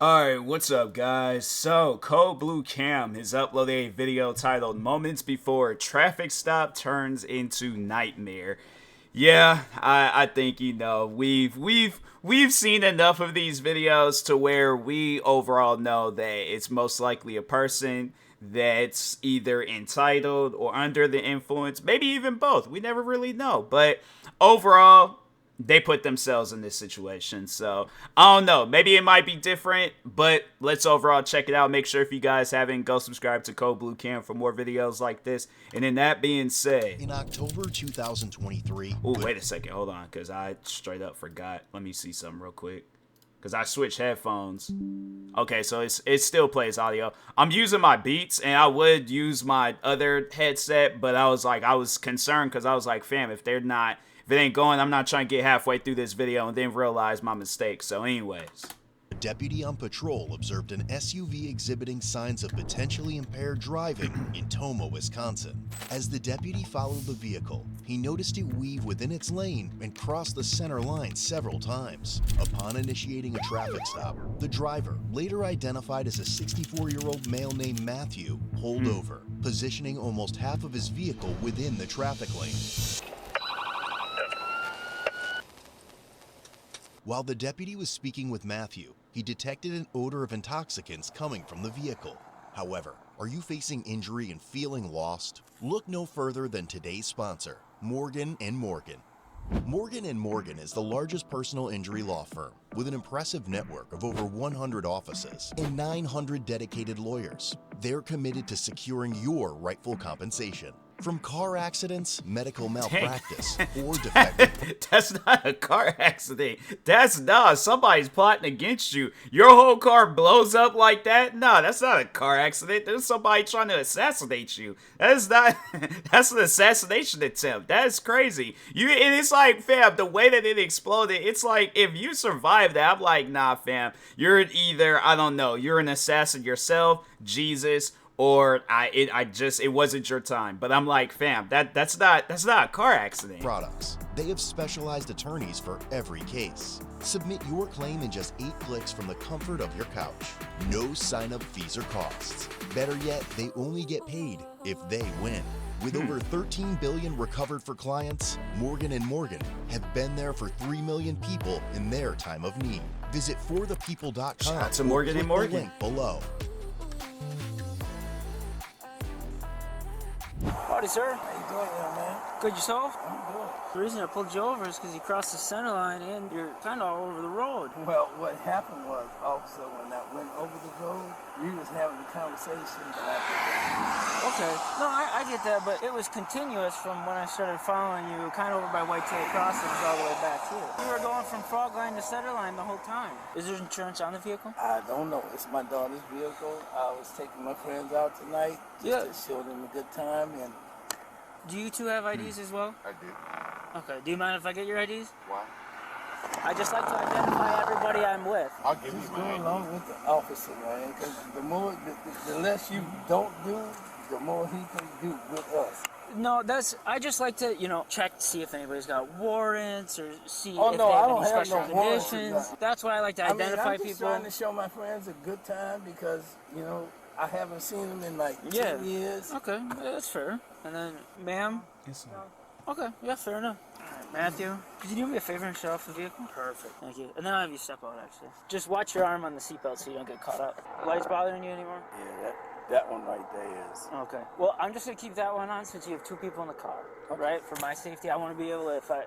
Alright, what's up guys? So, Code Blue Cam has uploaded a video titled Moments Before a Traffic Stop Turns into Nightmare. Yeah, I think we've seen enough of these videos to where we overall know that it's most likely a person that's either entitled or under the influence, maybe even both. We never really know, but overall they put themselves in this situation. So I don't know. Maybe it might be different, but let's overall check it out. Make sure if you guys haven't, go subscribe to Code Blue Cam for more videos like this. And then that being said, in October 2023. Oh, wait a second. Hold on, because I straight up forgot. Let me see something real quick. Because I switched headphones. Okay, so it still plays audio. I'm using my Beats, and I would use my other headset, but I was concerned because I was like, fam, if it ain't going, I'm not trying to get halfway through this video and then realize my mistake. So anyways. A deputy on patrol observed an SUV exhibiting signs of potentially impaired driving in Tomah, Wisconsin. As the deputy followed the vehicle, he noticed it weave within its lane and cross the center line several times. Upon initiating a traffic stop, the driver, later identified as a 64-year-old male named Matthew, pulled over, positioning almost half of his vehicle within the traffic lane. While the deputy was speaking with Matthew, he detected an odor of intoxicants coming from the vehicle. However, are you facing injury and feeling lost? Look no further than today's sponsor, Morgan & Morgan. Morgan & Morgan is the largest personal injury law firm with an impressive network of over 100 offices and 900 dedicated lawyers. They're committed to securing your rightful compensation. From car accidents, medical malpractice, or defective... That's not a car accident. That's not. Somebody's plotting against you. Your whole car blows up like that? No, that's not a car accident. There's somebody trying to assassinate you. That's not... That's an assassination attempt. That's crazy. And it's like, fam, the way that it exploded, it's like, if you survive that, I'm like, nah, fam. You're either, I don't know, you're an assassin yourself, Jesus, or it wasn't your time. But I'm like, fam, that's not a car accident. Products. They have specialized attorneys for every case. Submit your claim in just 8 clicks from the comfort of your couch. No sign-up fees or costs. Better yet, they only get paid if they win. With over $13 billion recovered for clients, Morgan & Morgan have been there for 3 million people in their time of need. Visit forthepeople.com. Shout out to Morgan & Morgan. The link below. Howdy, sir. How you doing, young man? Good yourself? I'm good. The reason I pulled you over is because you crossed the center line and you're kind of all over the road. Well, what happened was, officer, when I went over the road, we was having a conversation that Okay. No, I get that, but it was continuous from when I started following you, kind of over by Whitetail Crossings all the way back here. You were going from Frog Line to Center Line the whole time. Is there insurance on the vehicle? I don't know. It's my daughter's vehicle. I was taking my friends out tonight just to show them a good time. And do you two have IDs as well? I do. Okay. Do you mind if I get your IDs? Why? I just like to identify everybody I'm with. I'll give just you go my along with the officer, man, because the less you don't do, the more he can do with us. No, I just like to, check to see if anybody's got warrants or see Oh, if no, they I have don't any have special no warrants or conditions. nothing. That's why I like to identify I'm just people. trying to show my friends a good time because, I haven't seen them in like 10 years. Okay, that's fair. And then, ma'am? Yes, sir. Okay, yeah, fair enough. All right, Matthew, could you do me a favor and shut off the vehicle? Perfect. Thank you. And then I'll have you step out, actually. Just watch your arm on the seatbelt so you don't get caught up. Lights bothering you anymore? Yeah, that one right there is. Okay. Well, I'm just going to keep that one on since you have 2 people in the car, right? For my safety, I want to be able to, if I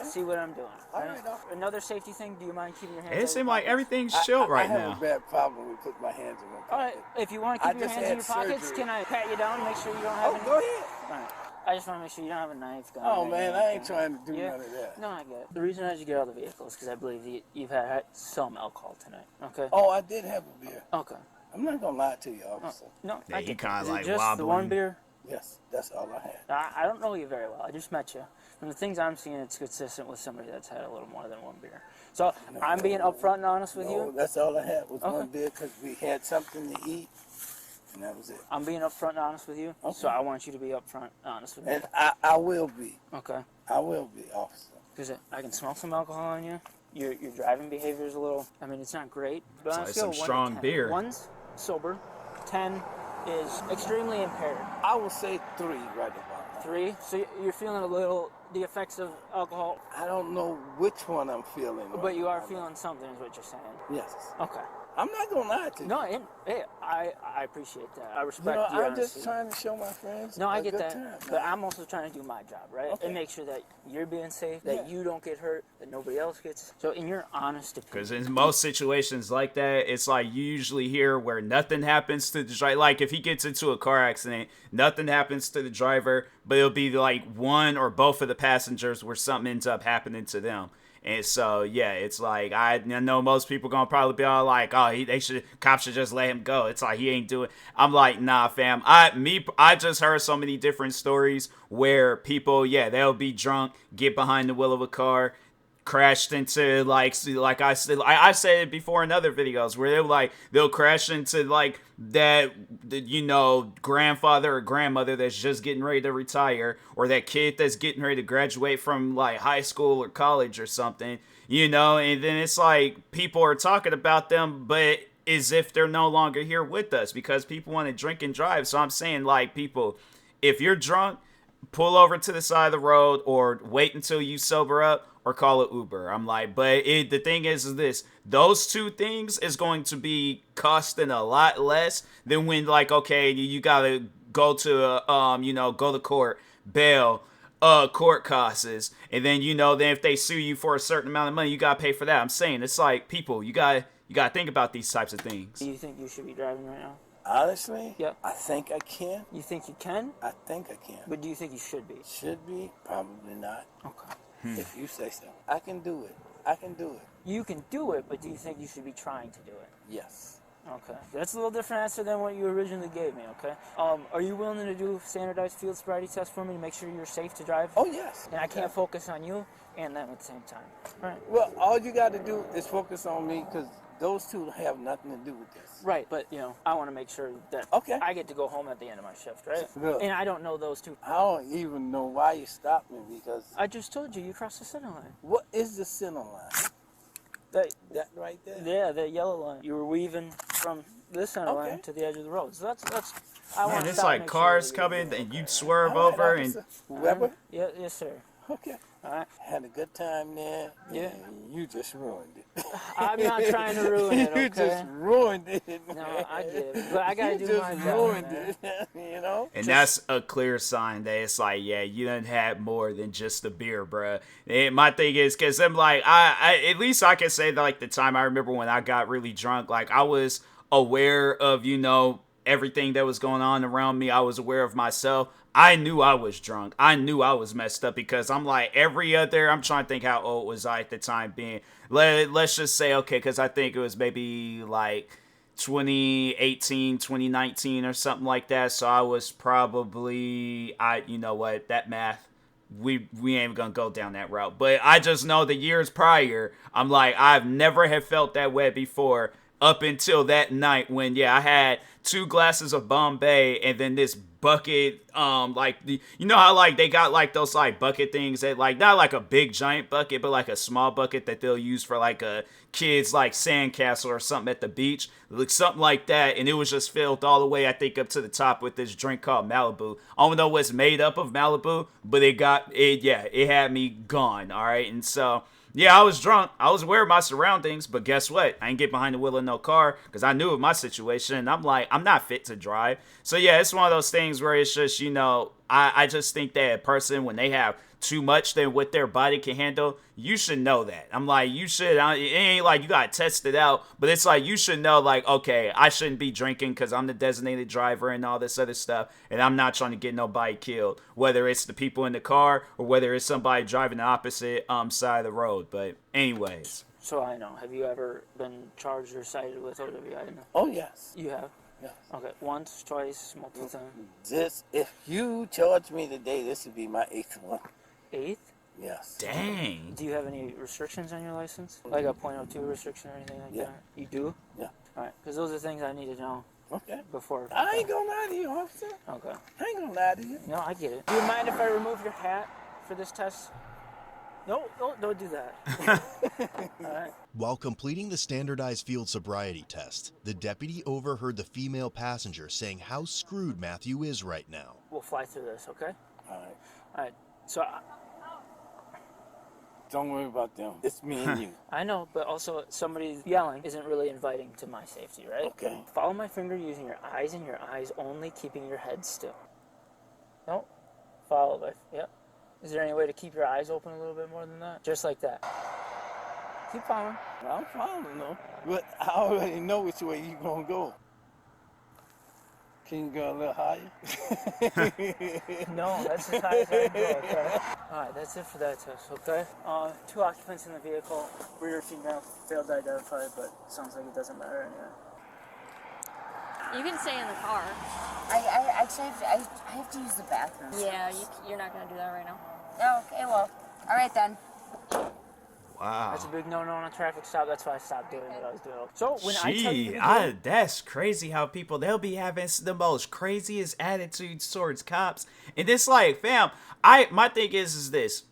see what I'm doing. All right. Another safety thing, do you mind keeping your hands It seems like everything's chill right I have now. a bad problem with putting my hands in my pocket. All right, if you want to keep your hands in your pockets, surgery. can I pat you down and make sure you don't have any? Go ahead. All right. I just want to make sure you don't have a knife gun. Oh, or man, anything. I ain't trying to do none of that. No, I get it. The reason I had you get out of the vehicle is because I believe you've had some alcohol tonight, okay? Oh, I did have a beer. Okay. I'm not going to lie to you, officer. No, Yeah, I you get kinda that. Is it like just the wobbling. one beer? Yes, that's all I had. I don't know you very well. I just met you. From the things I'm seeing, it's consistent with somebody that's had a little more than one beer. So I'm being upfront and honest with No, you. that's all I had was Okay. one beer because we had something to eat, and that was it. I'm being upfront and honest with you. Okay. So I want you to be upfront and honest with me. And I will be. Okay. I will be, officer. Because I can smell some alcohol on you. your driving behavior is a little, I mean, it's not great. But on a like scale some of 1 to strong 10, beer. 1's sober, 10 is extremely impaired. I would say 3 right about now. 3, so you're feeling a little the effects of alcohol, I don't know which one I'm feeling. but you are feeling something is what you're saying. Yes. Okay. I'm not gonna lie to you. No, I appreciate that. I You respect know, your I'm honesty. just trying to show my friends. No, I a get good that, time, but man. I'm also trying to do my job, right? Okay. And make sure that you're being safe, that Yeah. you don't get hurt, that nobody else gets. So, in your honest Because opinion, in most situations like that, it's like you usually hear where nothing happens to the driver. Like if he gets into a car accident, nothing happens to the driver, but it'll be like one or both of the passengers where something ends up happening to them. And so, yeah, it's like I know most people gonna probably be all like, "Oh, cops should just let him go." It's like he ain't doing. I'm like, nah, fam. I just heard so many different stories where people, yeah, they'll be drunk, get behind the wheel of a car, crashed into like I said it before in other videos where they'll crash into like that grandfather or grandmother that's just getting ready to retire, or that kid that's getting ready to graduate from like high school or college or something, and then it's like people are talking about them but as if they're no longer here with us because people want to drink and drive. So I'm saying, like, people, if you're drunk, pull over to the side of the road or wait until you sober up or call an Uber. I'm like, but the thing is this, those two things is going to be costing a lot less than when, like, okay, you gotta go to go to court, bail, court costs, and then then if they sue you for a certain amount of money, you gotta pay for that. I'm saying, it's like, people, you gotta think about these types of things. do you think you should be driving right now? Honestly, Yeah. I think I can. You think you can? I think I can. But do you think you should be? Should be? Probably not. Okay. If you say so. I can do it. I can do it. You can do it, but do you think you should be trying to do it? Yes. Okay. That's a little different answer than what you originally gave me, okay? Are you willing to do standardized field sobriety test for me to make sure you're safe to drive? Oh, yes. And I can't focus on you and them at the same time. All right. Well, all you got to do is focus on me because those two have nothing to do with this. Right, but, I want to make sure that Okay. I get to go home at the end of my shift, right? Look. And I don't know those two. I don't even know why you stopped me because I just told you crossed the center line. what is the center line? That right there? Yeah, the yellow line. You were weaving from this center Okay. line to the edge of the road. So that's I want Man, to it's like cars coming and you'd swerve All right, over and officer. Weber? Yeah, yes, sir. Okay. All right. Had a good time there. Yeah. and You just ruined it. I'm not trying to ruin it, okay? You just ruined it. No, I get it. But I got to You do my just job, ruined man. it. You know? And that's a clear sign that it's like, yeah, you done had more than just the beer, bruh. And my thing is, because I'm like, I at least I can say that, like, the time I remember when I got really drunk, like, I was aware of, everything that was going on around me. I was aware of myself. I knew I was drunk. I knew I was messed up because I'm like I'm trying to think how old was I at the time being. Let's just say, okay, because I think it was maybe like 2018, 2019 or something like that. So I was probably, that math, we ain't gonna go down that route. But I just know the years prior, I'm like, I've never have felt that way before up until that night when, I had 2 glasses of Bombay and then this bucket, how like they got like those like bucket things that like not like a big giant bucket but like a small bucket that they'll use for like a kid's like sandcastle or something at the beach, like something like that, and it was just filled all the way I think up to the top with this drink called Malibu. I don't know what's made up of Malibu, but it had me gone. All right, and so I was drunk. I was aware of my surroundings, but guess what? I ain't get behind the wheel of no car because I knew of my situation. And I'm like, I'm not fit to drive. So, it's one of those things where it's just, I just think that a person, when they have too much than what their body can handle, you should know that. I'm like, you should. It ain't like you got to test it out, but it's like you should know, like, okay, I shouldn't be drinking because I'm the designated driver and all this other stuff, and I'm not trying to get nobody killed, whether it's the people in the car or whether it's somebody driving the opposite side of the road. But anyways. So I know. Have you ever been charged or cited with OWI? Oh, yes. You have? Yes. Okay. Once, twice, multiple times? If you charge me today, this would be my 8th one. 8th? Yes. Dang. Do you have any restrictions on your license? Like a .02 restriction or anything like that? You do? Yeah. All right. Because those are things I need to know Okay. before. I ain't gonna lie to you, officer. Okay. I ain't gonna lie to you. No, I get it. Do you mind if I remove your hat for this test? No, don't do that. All right. While completing the standardized field sobriety test, the deputy overheard the female passenger saying how screwed Matthew is right now. We'll fly through this, okay? All right. All right. So Don't worry about them. It's me and you. I know, but also somebody yelling isn't really inviting to my safety, right? Okay. Follow my finger using your eyes and your eyes only, keeping your head still. No. Follow by. Yep. Is there any way to keep your eyes open a little bit more than that? Just like that. Keep following. I'm following them, but I already know which way you gonna go. Can you go a little higher? No, that's as high as I can go, okay? Alright, that's it for that test, okay? 2 occupants in the vehicle, rear female, failed to identify, but sounds like it doesn't matter anyway. You can stay in the car. I actually have to use the bathroom. Yeah, you're not gonna do that right now. Oh, okay, well, all right then. Wow. That's a big no-no on a traffic stop. That's why I stopped doing what I was doing. So when I tell you to do That's crazy how people, they'll be having the most craziest attitudes towards cops. And it's like, fam, my thing is this.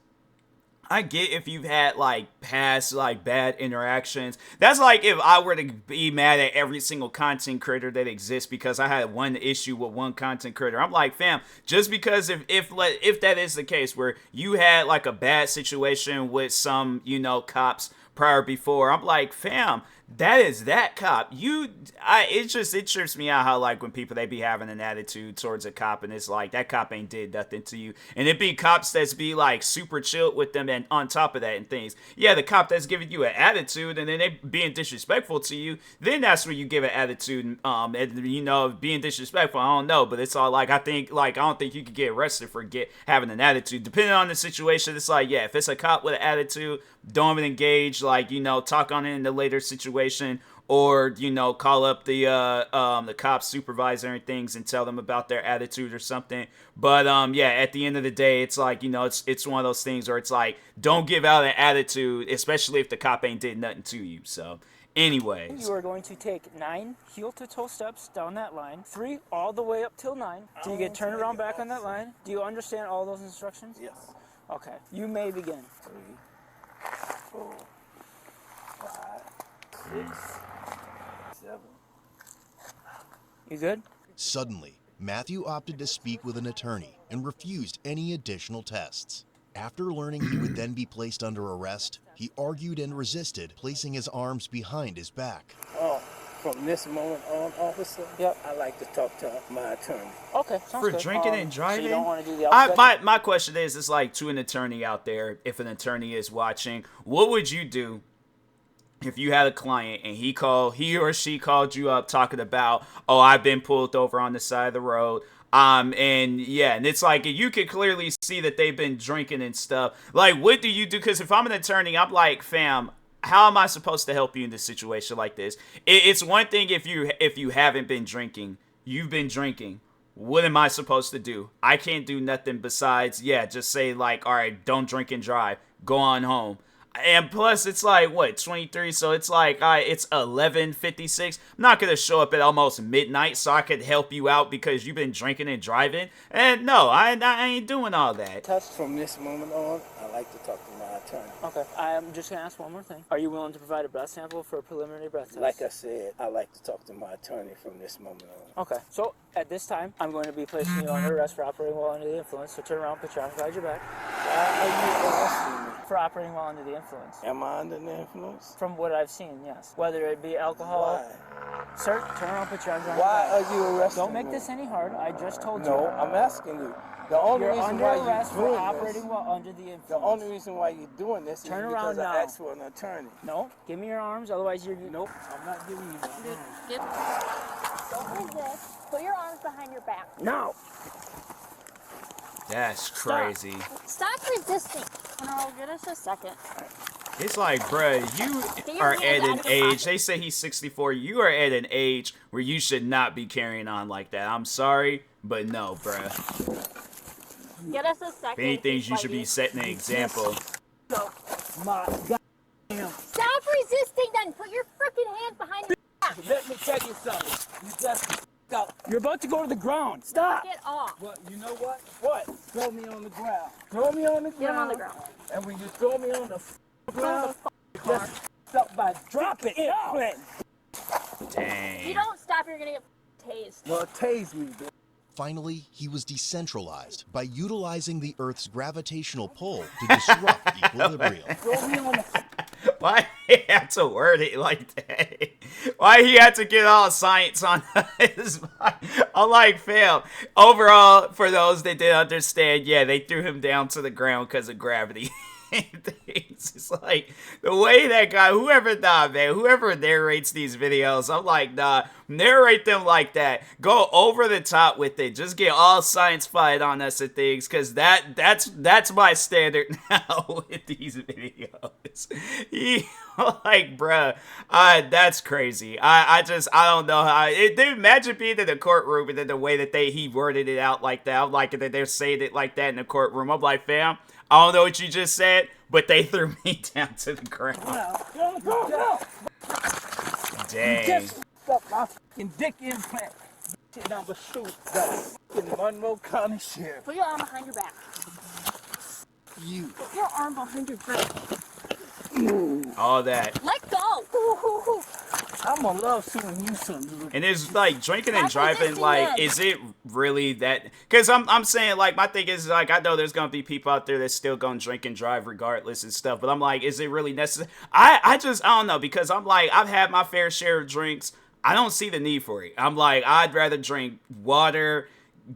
I get if you've had like past like bad interactions. That's like if I were to be mad at every single content creator that exists because I had one issue with one content creator. I'm like, fam, just because if that is the case where you had like a bad situation with some, cops prior before, I'm like, fam, that is that cop. It trips me out how like when people they be having an attitude towards a cop and it's like that cop ain't did nothing to you, and it be cops that's be like super chilled with them and on top of that and things. Yeah, the cop that's giving you an attitude and then they being disrespectful to you, then that's where you give an attitude. And being disrespectful, I don't know, but it's all like I don't think you could get arrested for having an attitude. Depending on the situation, it's like, yeah, if it's a cop with an attitude, don't even engage. Like, talk on it in the later situation, or call up the cop supervisor and things and tell them about their attitude or something. But at the end of the day, it's like, it's one of those things where it's like, don't give out an attitude, especially if the cop ain't did nothing to you. So anyways, you are going to take 9 heel-to-toe steps down that line, 3 all the way up till 9. Do you get turned around back on that line? Do you understand all those instructions? Yes. Okay, you may begin. 3, 4, 5, 6, 7. You good? Suddenly, Matthew opted to speak with an attorney and refused any additional tests. After learning he would then be placed under arrest, he argued and resisted, placing his arms behind his back. Oh, from this moment on, officer, Yep. I like to talk to my attorney. Okay, sounds for good. drinking and So driving, you don't want to do the alphabet? my question is, it's like to an attorney out there, if an attorney is watching, what would you do if you had a client and he or she called you up talking about, oh, I've been pulled over on the side of the road, and it's like you could clearly see that they've been drinking and stuff. Like, what do you do? Because if I'm an attorney, I'm like, fam, how am I supposed to help you in this situation like this? It's one thing if you haven't been drinking, you've been drinking. What am I supposed to do? I can't do nothing besides, just say like, all right, don't drink and drive. Go on home. And plus, it's like, 23? So it's like, all right, it's 11:56. I'm not going to show up at almost midnight so I could help you out because you've been drinking and driving. And no, I ain't doing all that. Test from this moment on, I like to talk to my attorney. Okay, I'm just going to ask one more thing. Are you willing to provide a breath sample for a preliminary breath test? Like I said, I like to talk to my attorney from this moment on. Okay, so at this time, I'm going to be placing you under arrest for operating while under the influence. So turn around, put your arms behind your back. Why are you arresting me? For operating while under the influence. Am I under the influence? From what I've seen, yes. Whether it be alcohol. Why? Sir, turn around, put your arms behind Why your back. are you arresting me? Don't make this any harder. I just told you. No, I'm asking you. The only You're reason under why arrest you're for doing operating this, while under the influence. the only reason why you're doing this is Turn because around I now. asked for an attorney. No, give me your arms, otherwise you're... Nope, I'm not giving you that. Get Don't resist. Put your arms behind your back. No! That's crazy. Stop resisting. no, give us a second. It's like, bruh, you are at an age, they say he's 64, you are at an age where you should not be carrying on like that. I'm sorry, but no, bruh. Get us a second. If anything, you should be setting an example. My God. Stop resisting then. Put your freaking hands behind your back. Let me tell you something. You just out. You're about to go to the ground. Stop. Get off. What? You know what? What? Throw me on the ground. Throw me on the ground. Get him on the ground. And when you throw me on the ground, car. just stop by. Drop it. Implant. Dang. You don't stop, you're gonna get tased. Well, tase me, bitch. Finally, he was decentralized by utilizing the Earth's gravitational pull to disrupt equilibrium. Throw me on the Why he had to word it like that? Why he had to get all science on his mind? I'm like, fam. Overall, for those that didn't understand, yeah, they threw him down to the ground because of gravity. It's like the way that guy, whoever narrates these videos, I'm like, nah, narrate them like that. Go over the top with it. Just get all science-fied on us and things, because that's my standard now with these videos. Like, bruh, that's crazy. I don't know how. Imagine being in the courtroom and then the way that he worded it out like that. I'm like that they're saying it like that in the courtroom. I'm like, fam, I don't know what you just said, but they threw me down to the ground. Go. Dang. Just fuck my fucking dick implant. And I'm gonna shoot the fucking Monroe County Sheriff. Put your arm behind your back. You. Put your arm behind your back. All that. Let go. I'm gonna love suing you, son. And it's like drinking and That's driving, resisting like, them. is it really that? Because I'm saying, like, my thing is, like, I know there's gonna be people out there that's still gonna drink and drive regardless and stuff, but I'm like, is it really necessary? I don't know, because I'm like, I've had my fair share of drinks. I don't see the need for it. I'm like, I'd rather drink water,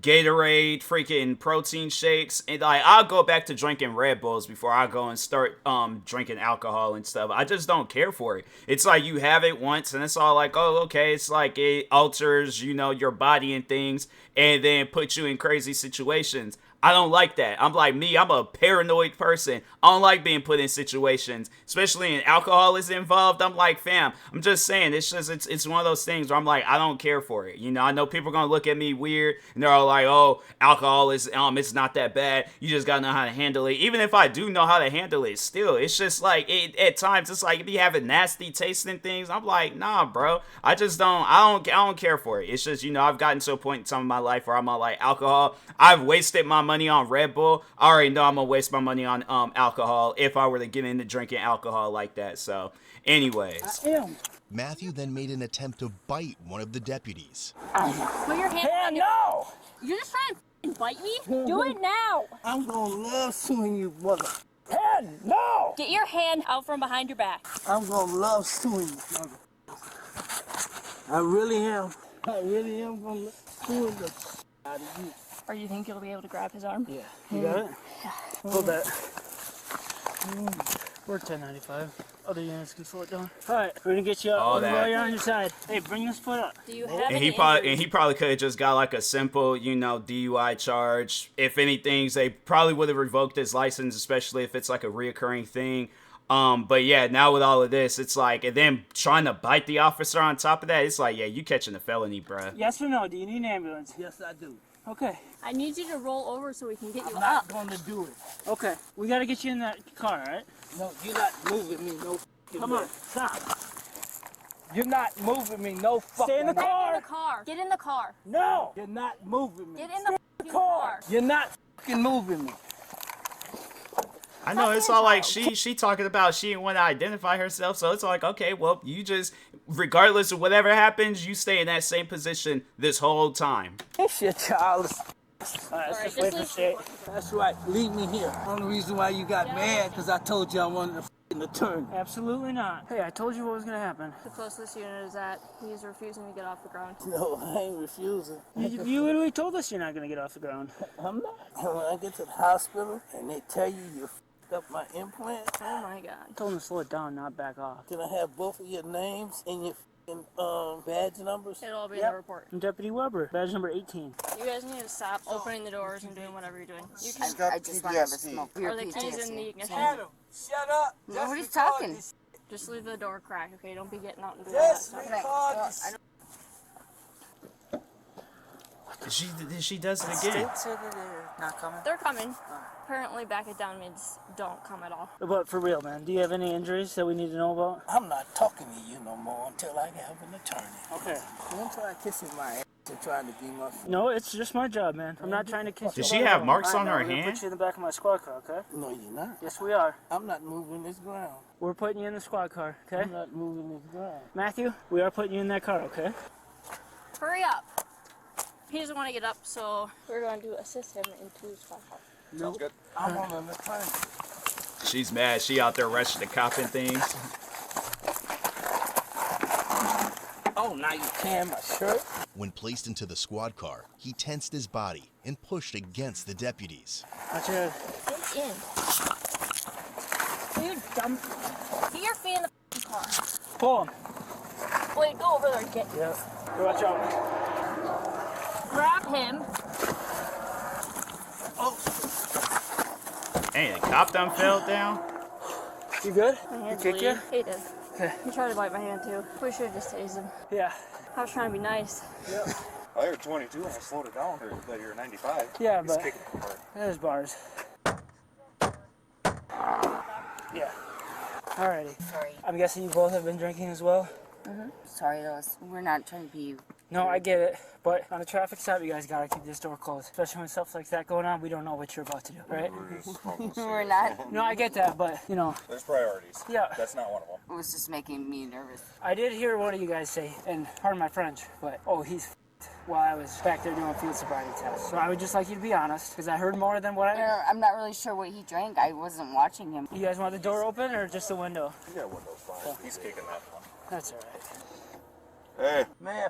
Gatorade, freaking protein shakes, and like I'll go back to drinking Red Bulls before I go and start drinking alcohol and stuff. I just don't care for it. It's like you have it once and it's all like, oh, okay, it's like it alters, your body and things, and then puts you in crazy situations. I don't like that. I'm like me, I'm a paranoid person. I don't like being put in situations, especially in alcohol is involved. I'm like, fam, I'm just saying, it's one of those things where I'm like, I don't care for it. I know people are gonna look at me weird and they're all like, oh, alcohol is it's not that bad. You just gotta know how to handle it. Even if I do know how to handle it, still, it's just like at times it's like if you have a nasty tasting things, I'm like, nah, bro. I don't care for it. It's just, I've gotten to a point in time in my life where I'm all like, alcohol, I've wasted my money on Red Bull. I already know I'm gonna waste my money on alcohol if I were to get into drinking alcohol like that. So anyways, Matthew then made an attempt to bite one of the deputies. Put your hand Hell on your... no! You're just trying to bite me? Do it now. I'm gonna love suing you, mother. Hell no! Get your hand out from behind your back. I'm gonna love suing you, mother. I really am. I really am gonna love suing the out of you. Or you think you'll be able to grab his arm? Yeah. You got it? Hold that. We're 1095. Other units can slow it down. Alright, we're gonna get you up. All that. While you're on your side. Hey, bring this foot up. Do you have and any he probably could have just got like a simple, DUI charge. If anything, they probably would have revoked his license, especially if it's like a reoccurring thing. But yeah, now with all of this, it's like, and then trying to bite the officer on top of that, it's like, yeah, you catching a felony, bruh. Yes or no? Do you need an ambulance? Yes, I do. Okay. I need you to roll over so we can get you I'm not up. gonna do it. Okay. We gotta get you in that car, alright? No, you're not moving me no fucking Come way. on, stop. You're not moving me no fucking Stay in the way. car. Get in the car. Get in the car. No! You're not moving me. Get in the fucking car. You're not fucking moving me. I know, it's all like she talking about she didn't want to identify herself, so it's like, okay, well, you just, regardless of whatever happens, you stay in that same position this whole time. It's your child. Alright, let's Alright, just wait for this is- state. That's right. Leave me here. Only reason why you got mad because I told you I wanted a fucking attorney. Absolutely not. Hey, I told you what was gonna happen. The closest unit is at. He's refusing to get off the ground. No, I ain't refusing. You literally told us you're not gonna get off the ground. I'm not. When I get to the hospital and they tell you you fucked up my implant, Oh my god. I told him to slow it down, not back off. can I have both of your names and your fucking badge numbers? It'll all be in Yep. the report. I'm Deputy Weber, badge number 18. You guys need to stop opening the doors and doing whatever you're doing. You can. I just want to smoke. Are the keys in the ignition? Adam, shut up. Nobody's Just record talking. this. Just leave the door cracked, okay? Don't be getting out and doing all that Just stuff. record this. She does it again. Not coming. They're coming. Apparently, back it down means don't come at all. But for real, man, do you have any injuries that we need to know about? I'm not talking to you no more until I have an attorney. Okay. Don't try kissing my ass. trying to be my. No, it's just my job, man. I'm not trying to kiss you. Does she have marks on her We're gonna hand? put you in the back of my squad car, okay? No, you're not. Yes, we are. I'm not moving this ground. We're putting you in the squad car, okay? I'm not moving this ground. Matthew, we are putting you in that car, okay? Hurry up. He doesn't want to get up, so we're going to assist him into his squad car. Sounds good. I'm on the plane. She's mad. She out there rushing the cop and things. Oh, now you tearing my shirt? When placed into the squad car, he tensed his body and pushed against the deputies. Watch it. Get in. You dumb. Get your feet in the f***ing car. Pull him. Wait, go over there and get. Yep. Watch out. Grab him. Hey, the cop done fell down. You good? My You hand's kick bleeding. you? He did. Okay. He tried to bite my hand too. We should have just tased him. Yeah. I was trying to be nice. I heard 22 and I slowed it down. That you're 95. Yeah, He's but kicking it hard. there's bars. Yeah. Alrighty. Sorry. I'm guessing you both have been drinking as well? Sorry, we're not trying to be. No, I get it. But on a traffic stop, you guys gotta keep this door closed. Especially when stuff like that going on, we don't know what you're about to do, right? We're not. No, I get that, but, you know, There's priorities. yeah. That's not one of them. It was just making me nervous. I did hear one of you guys say, and pardon my French, but, oh, he's f***ed while I was back there doing field sobriety tests. So I would just like you to be honest, because I heard more than what I... I'm not really sure what he drank. I wasn't watching him. You guys want the door open or just the window? You got windows fine. He's kicking that one. That's all right. Hey. Man,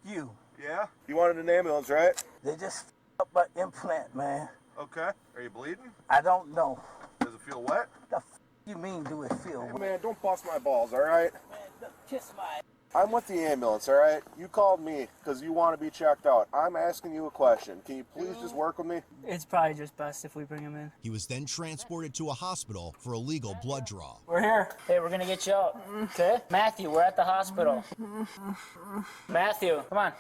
you. Yeah? You wanted an ambulance, right? They just up my implant, man. Okay. Are you bleeding? I don't know. Does it feel wet? The you mean do it feel? Hey, man, don't bust my balls, all right? Man, kiss my. I'm with the ambulance, all right? You called me because you want to be checked out. I'm asking you a question. Can you please just work with me? It's probably just best if we bring him in. He was then transported to a hospital for a legal blood draw. We're here. Hey, we're gonna get you out. Okay? Matthew, we're at the hospital. Matthew, come on.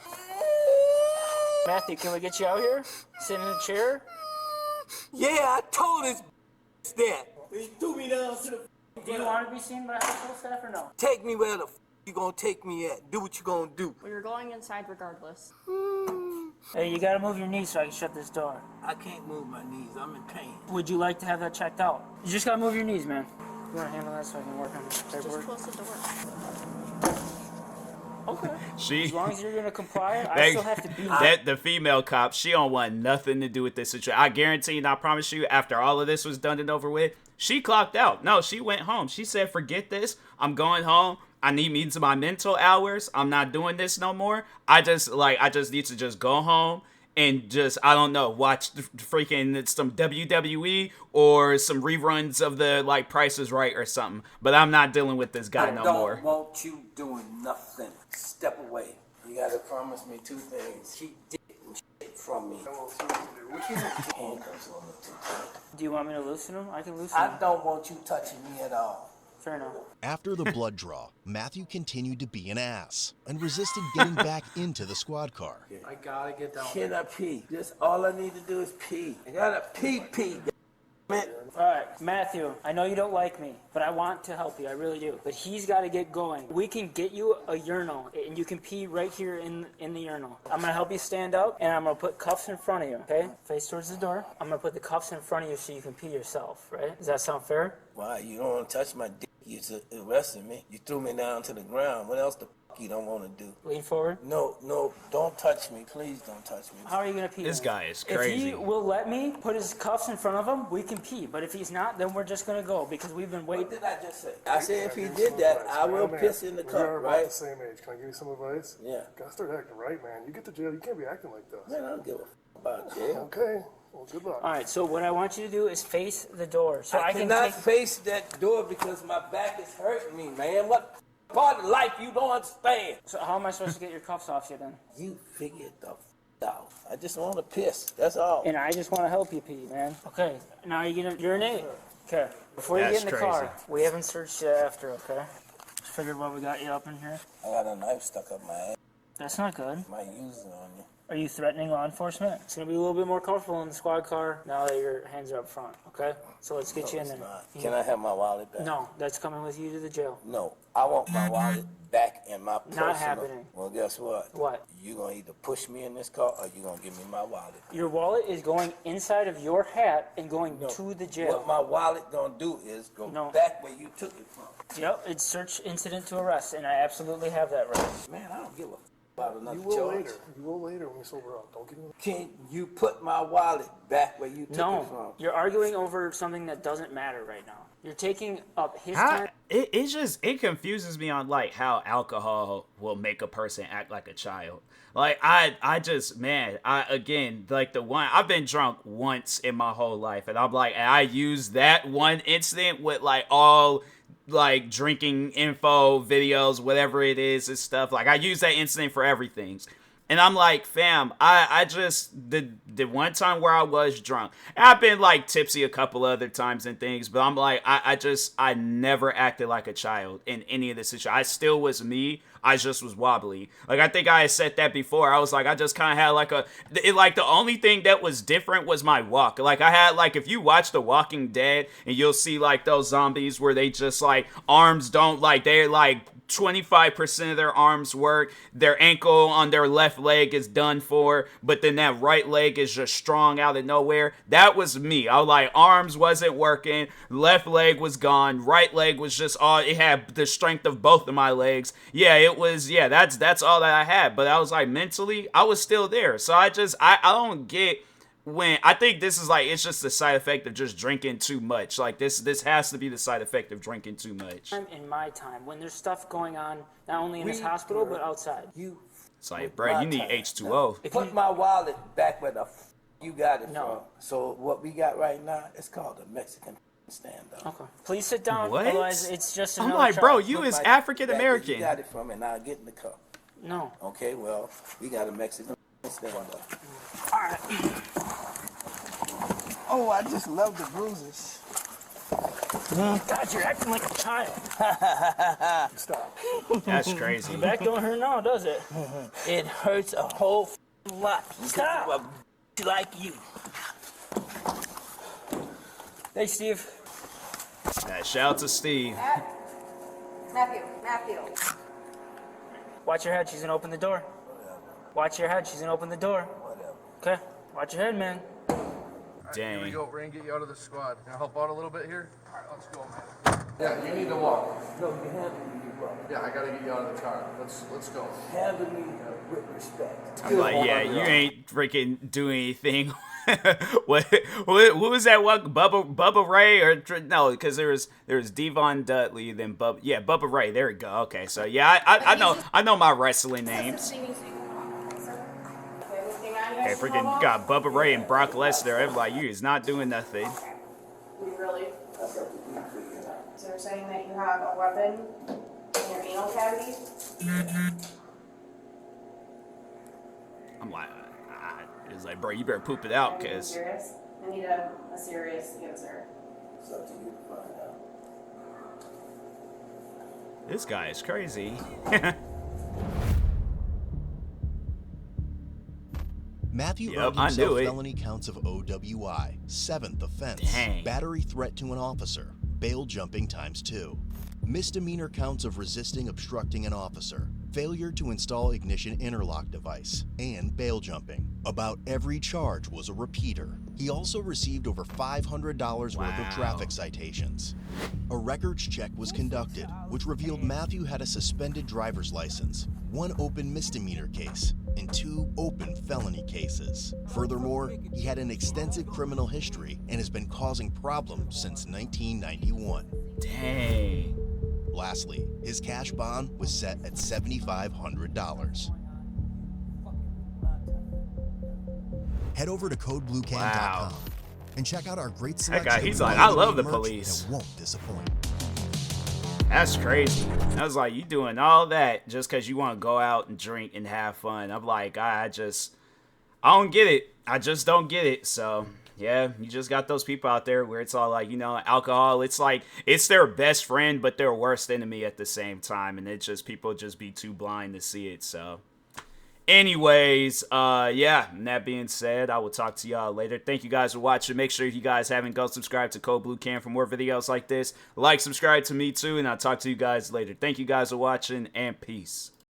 Matthew, can we get you out here? Sit in a chair? Yeah, I told this that. He threw me down to the. Do you want to be seen by hospital staff or no? Take me where the you gonna take me at. Do what you gonna do. Well, you're going inside regardless. Hey, you gotta move your knees so I can shut this door. I can't move my knees. I'm in pain. Would you like to have that checked out? You just gotta move your knees, man. You wanna handle that so I can work on the Just paperwork? close the door. Okay. She... As long as you're gonna comply, I still have to be That the female cop, she don't want nothing to do with this situation. I guarantee and I promise you, after all of this was done and over with, she clocked out. No, she went home. She said, forget this. I'm going home. I need me to my mental hours. I'm not doing this no more. I just need to just go home and just, I don't know, watch freaking some WWE or some reruns of the, like, Price is Right or something. But I'm not dealing with this guy no more. I don't want you doing nothing. Step away. You gotta promise me two things. Keep dick and shit from me. Handcuffs on the two. Do you want me to loosen him? I can loosen him. I don't want you touching me at all. Fair enough. After the blood draw, Matthew continued to be an ass and resisted getting back into the squad car. I gotta get down. Can I pee? Just all I need to do is pee. I gotta pee. Man. Alright, Matthew, I know you don't like me, but I want to help you, I really do. But he's got to get going. We can get you a urinal, and you can pee right here in the urinal. I'm going to help you stand up, and I'm going to put cuffs in front of you, okay? Face towards the door. I'm going to put the cuffs in front of you so you can pee yourself, right? Does that sound fair? Why? You don't want to touch my dick. You arrested me. You threw me down to the ground. What else the f you don't want to do? Lean forward. No, don't touch me. Please don't touch me. How are you going to pee? This then? guy is crazy. If he will let me put his cuffs in front of him, we can pee. But if he's not, then we're just going to go because we've been waiting. What did I just say? I said if he did that, I will piss in the We cup, are about right? the same age. Can I give you some advice? Yeah. Gotta start acting right, man. You get to jail, you can't be acting like this. Man, I don't give a f about jail. Okay. Well, good luck. All right, so what I want you to do is face the door. So I can cannot take... face that door because my back is hurting me, man. What part of life you don't understand? So how am I supposed to get your cuffs off you then? You figure the f out. I just want to piss. That's all. And I just want to help you pee, man. Okay, now you're gonna urinate. Okay, before you That's get in the crazy. car, we haven't searched you after, okay? Just figured what we got you up in here. I got a knife stuck up my ass. That's not good. Might use it on you. Are you threatening law enforcement? It's gonna be a little bit more comfortable in the squad car now that your hands are up front, okay? So let's get you in there. Can I have my wallet back? No, that's coming with you to the jail. No, I want my wallet back in my personal. Not happening. Well, guess what? What? You gonna either push me in this car or you gonna give me my wallet. Your wallet is going inside of your hat and going to the jail. What my wallet gonna do is go back where you took it from. Yep, it's search incident to arrest, and I absolutely have that right. Man, I don't give a about another You will charge. later. You will later when we sober up. Don't get in. Can you put my wallet back where you took it from? No, you're arguing over something that doesn't matter right now. You're taking up his time. It confuses me on like how alcohol will make a person act like a child. Like I just, man, again, like I've been drunk once in my whole life, and I'm like, and I use that one incident with like all like drinking info videos, whatever it is and stuff. Like I use that incident for everything. And I'm like, fam, I just, the one time where I was drunk, and I've been like tipsy a couple other times and things, but I'm like, I never acted like a child in any of this situation. I still was me. I just was wobbly. Like, I think I had said that before. I was like, I just kind of had like the only thing that was different was my walk. Like, I had like, if you watch The Walking Dead and you'll see like those zombies where they just like, arms don't like, they're like, 25% of their arms work, their ankle on their left leg is done for, but then that right leg is just strong out of nowhere. That was me. I was like, arms wasn't working, left leg was gone, right leg was just all, it had the strength of both of my legs. Yeah, it was, yeah, that's all that I had, but I was like, mentally, I was still there. So I don't get when I think this is like, it's just the side effect of just drinking too much. Like this has to be the side effect of drinking too much. In my time, when there's stuff going on, not only in this hospital, but outside. It's like, bro, you need H2O. Put my wallet back where the you got it from. So what we got right now, it's called a Mexican standoff. Okay. Please sit down. What? Otherwise, it's just another I'm like, bro, charge. you Put is my African back where American. You got it from, and I'll get in the car. No. Okay, well, we got a Mexican standoff. All right. Oh, I just love the bruises. God, you're acting like a child. Stop. That's crazy. Your back don't hurt now, does it? It hurts a whole lot. Stop. Like you. Hey, Steve. Shout out to Steve. Matthew. Watch your head. She's gonna open the door. Watch your head. She's gonna open the door. Okay. Watch your head, man. Dang. Here we go. We're gonna get you out of the squad. Can I help out a little bit here? All right, let's go, man. Yeah, you need to walk. No, you handle me, bro. Yeah, I gotta get you out of the car. Let's go. Handle me with respect. I'm like, yeah, you ain't freaking doing anything. Who was that one? Bubba Ray or no? Because there was Devon Dudley, then Bubba Ray. There we go. Okay, so yeah, I know my wrestling names. Hey, freaking got Bubba Ray and Brock Lesnar. I'm like, you is not doing nothing. Really? So you're saying that you have a weapon in your anal cavity? I'm like, it's like, bro, you better poop it out, cause. Serious? I need a serious answer. It's up to you to find out. This guy is crazy. Matthew Yep, earned I himself knew it. felony counts of OWI, 7th offense, Dang. battery threat to an officer, bail jumping ×2, misdemeanor counts of resisting obstructing an officer, failure to install ignition interlock device, and bail jumping. About every charge was a repeater. He also received over $500 worth of traffic citations. A records check was conducted, which revealed Matthew had a suspended driver's license, 1 open misdemeanor case, and 2 open felony cases. Furthermore, he had an extensive criminal history and has been causing problems since 1991. Dang. Lastly, his cash bond was set at $7,500. Head over to codebluecam.com and check out our great selection That guy, he's of like, I love the merch police. that won't disappoint. That's crazy. I was like, you doing all that just because you want to go out and drink and have fun. I'm like, I don't get it. I just don't get it. So, yeah, you just got those people out there where it's all like, you know, alcohol. It's like, it's their best friend, but their worst enemy at the same time. And it's just, people just be too blind to see it. So, Anyways, yeah, and that being said, I will talk to y'all later. Thank you guys for watching. Make sure if you guys haven't, go subscribe to Code Blue Cam for more videos like this. Like, subscribe to me too, and I'll talk to you guys later. Thank you guys for watching, and peace.